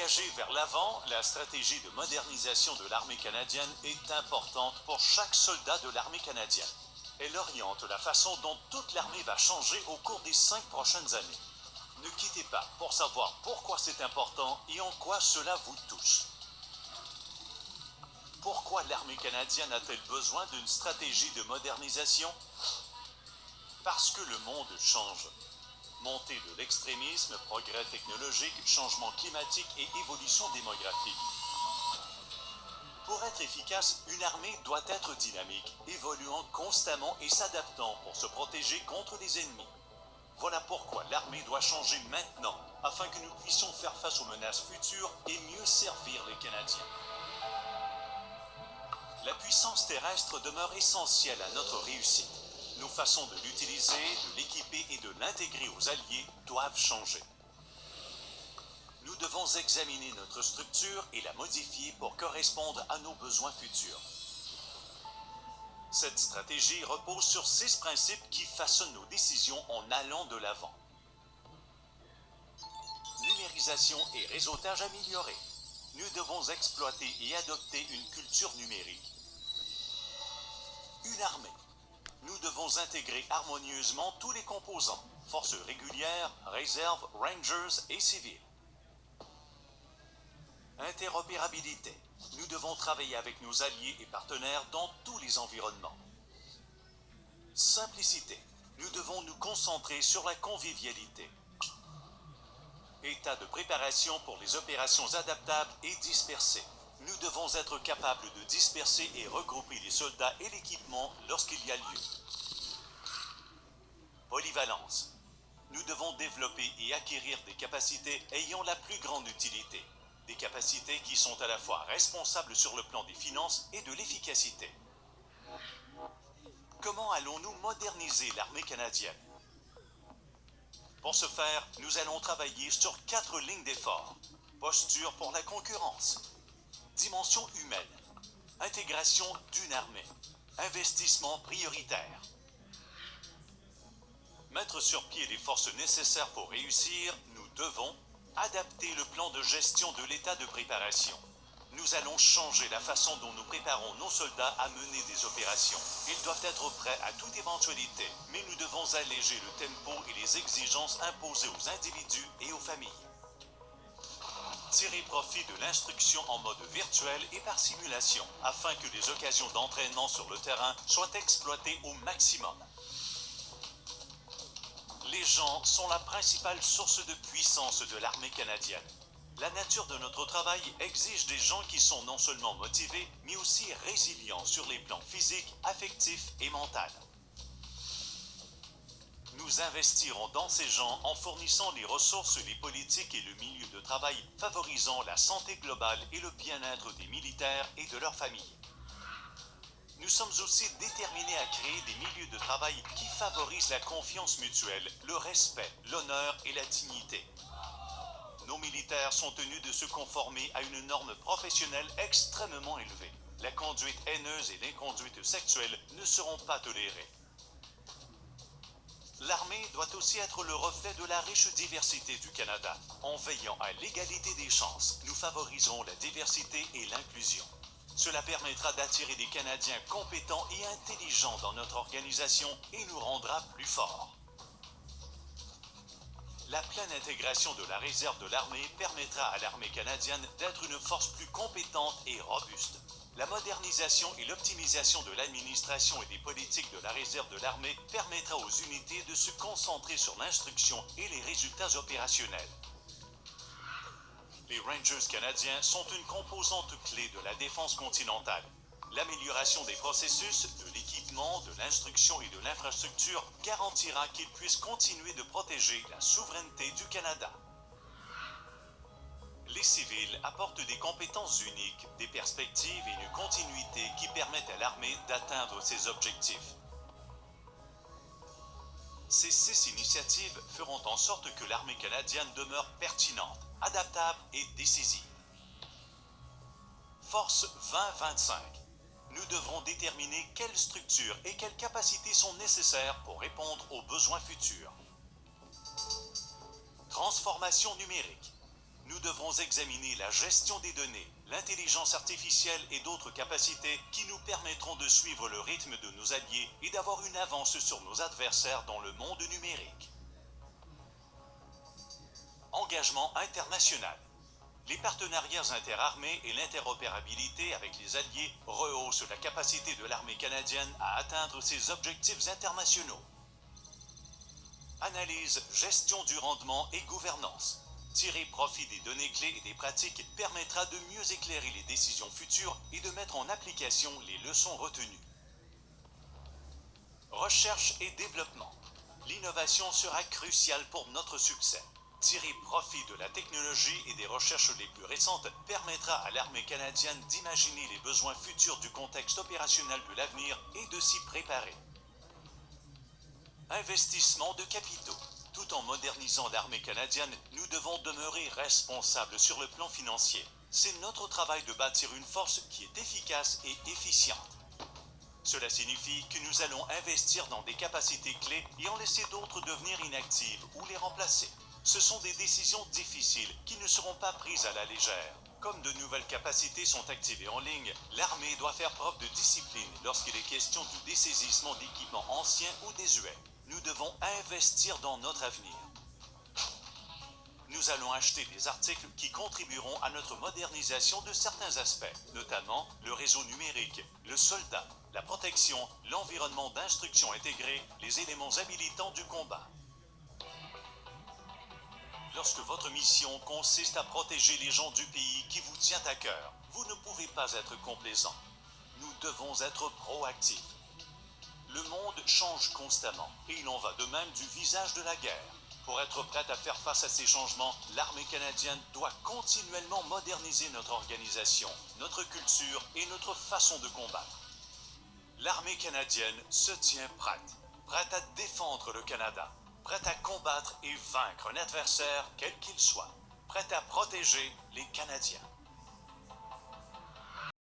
Engagée vers l'avant, la stratégie de modernisation de l'armée canadienne est importante pour chaque soldat de l'armée canadienne. Elle oriente la façon dont toute l'armée va changer au cours des 5 prochaines années. Ne quittez pas pour savoir pourquoi c'est important et en quoi cela vous touche. Pourquoi l'armée canadienne a-t-elle besoin d'une stratégie de modernisation? Parce que le monde change. Montée de l'extrémisme, progrès technologique, changement climatique et évolution démographique. Pour être efficace, une armée doit être dynamique, évoluant constamment et s'adaptant pour se protéger contre les ennemis. Voilà pourquoi l'armée doit changer maintenant, afin que nous puissions faire face aux menaces futures et mieux servir les Canadiens. La puissance terrestre demeure essentielle à notre réussite. Nos façons de l'utiliser, de l'équiper et de l'intégrer aux alliés doivent changer. Nous devons examiner notre structure et la modifier pour correspondre à nos besoins futurs. Cette stratégie repose sur 6 principes qui façonnent nos décisions en allant de l'avant. Numérisation et réseautage amélioré. Nous devons exploiter et adopter une culture numérique. Une armée. Nous devons intégrer harmonieusement tous les composants, forces régulières, réserves, rangers et civils. Interopérabilité. Nous devons travailler avec nos alliés et partenaires dans tous les environnements. Simplicité. Nous devons nous concentrer sur la convivialité. État de préparation pour les opérations adaptables et dispersées. Nous devons être capables de disperser et regrouper les soldats et l'équipement lorsqu'il y a lieu. Polyvalence. Nous devons développer et acquérir des capacités ayant la plus grande utilité. Des capacités qui sont à la fois responsables sur le plan des finances et de l'efficacité. Comment allons-nous moderniser l'armée canadienne? Pour ce faire, nous allons travailler sur 4 lignes d'effort. Posture pour la concurrence. Dimension humaine. Intégration d'une armée. Investissement prioritaire. Mettre sur pied les forces nécessaires pour réussir, nous devons adapter le plan de gestion de l'état de préparation. Nous allons changer la façon dont nous préparons nos soldats à mener des opérations. Ils doivent être prêts à toute éventualité, mais nous devons alléger le tempo et les exigences imposées aux individus et aux familles. Tirer profit de l'instruction en mode virtuel et par simulation, afin que les occasions d'entraînement sur le terrain soient exploitées au maximum. Les gens sont la principale source de puissance de l'armée canadienne. La nature de notre travail exige des gens qui sont non seulement motivés, mais aussi résilients sur les plans physiques, affectifs et mentaux. Nous investirons dans ces gens en fournissant les ressources, les politiques et le milieu de travail favorisant la santé globale et le bien-être des militaires et de leurs familles. Nous sommes aussi déterminés à créer des milieux de travail qui favorisent la confiance mutuelle, le respect, l'honneur et la dignité. Nos militaires sont tenus de se conformer à une norme professionnelle extrêmement élevée. La conduite haineuse et l'inconduite sexuelle ne seront pas tolérées. L'armée doit aussi être le reflet de la riche diversité du Canada. En veillant à l'égalité des chances, nous favoriserons la diversité et l'inclusion. Cela permettra d'attirer des Canadiens compétents et intelligents dans notre organisation et nous rendra plus forts. La pleine intégration de la réserve de l'armée permettra à l'armée canadienne d'être une force plus compétente et robuste. La modernisation et l'optimisation de l'administration et des politiques de la réserve de l'armée permettra aux unités de se concentrer sur l'instruction et les résultats opérationnels. Les Rangers canadiens sont une composante clé de la défense continentale. L'amélioration des processus, de l'équipement, de l'instruction et de l'infrastructure garantira qu'ils puissent continuer de protéger la souveraineté du Canada. Les civils apportent des compétences uniques, des perspectives et une continuité qui permettent à l'armée d'atteindre ses objectifs. Ces 6 initiatives feront en sorte que l'armée canadienne demeure pertinente, adaptable et décisive. Force 2025. Nous devrons déterminer quelles structures et quelles capacités sont nécessaires pour répondre aux besoins futurs. Transformation numérique. nous devrons examiner la gestion des données, l'intelligence artificielle et d'autres capacités qui nous permettront de suivre le rythme de nos alliés et d'avoir une avance sur nos adversaires dans le monde numérique. Engagement international. Les partenariats interarmées et l'interopérabilité avec les alliés rehaussent la capacité de l'armée canadienne à atteindre ses objectifs internationaux. Analyse, gestion du rendement et gouvernance. Tirer profit des données clés et des pratiques permettra de mieux éclairer les décisions futures et de mettre en application les leçons retenues. Recherche et développement. L'innovation sera cruciale pour notre succès. Tirer profit de la technologie et des recherches les plus récentes permettra à l'armée canadienne d'imaginer les besoins futurs du contexte opérationnel de l'avenir et de s'y préparer. Investissement de capitaux. Tout en modernisant l'armée canadienne, nous devons demeurer responsables sur le plan financier. C'est notre travail de bâtir une force qui est efficace et efficiente. Cela signifie que nous allons investir dans des capacités clés et en laisser d'autres devenir inactives ou les remplacer. Ce sont des décisions difficiles qui ne seront pas prises à la légère. Comme de nouvelles capacités sont activées en ligne, l'armée doit faire preuve de discipline lorsqu'il est question du dessaisissement d'équipements anciens ou désuets. Nous devons investir dans notre avenir. Nous allons acheter des articles qui contribueront à notre modernisation de certains aspects, notamment le réseau numérique, le soldat, la protection, l'environnement d'instruction intégré, les éléments habilitants du combat. Lorsque votre mission consiste à protéger les gens du pays qui vous tient à cœur, vous ne pouvez pas être complaisant. Nous devons être proactifs. Le monde change constamment et il en va de même du visage de la guerre. Pour être prête à faire face à ces changements, l'armée canadienne doit continuellement moderniser notre organisation, notre culture et notre façon de combattre. L'armée canadienne se tient prête à défendre le Canada, prête à combattre et vaincre un adversaire quel qu'il soit, prête à protéger les Canadiens.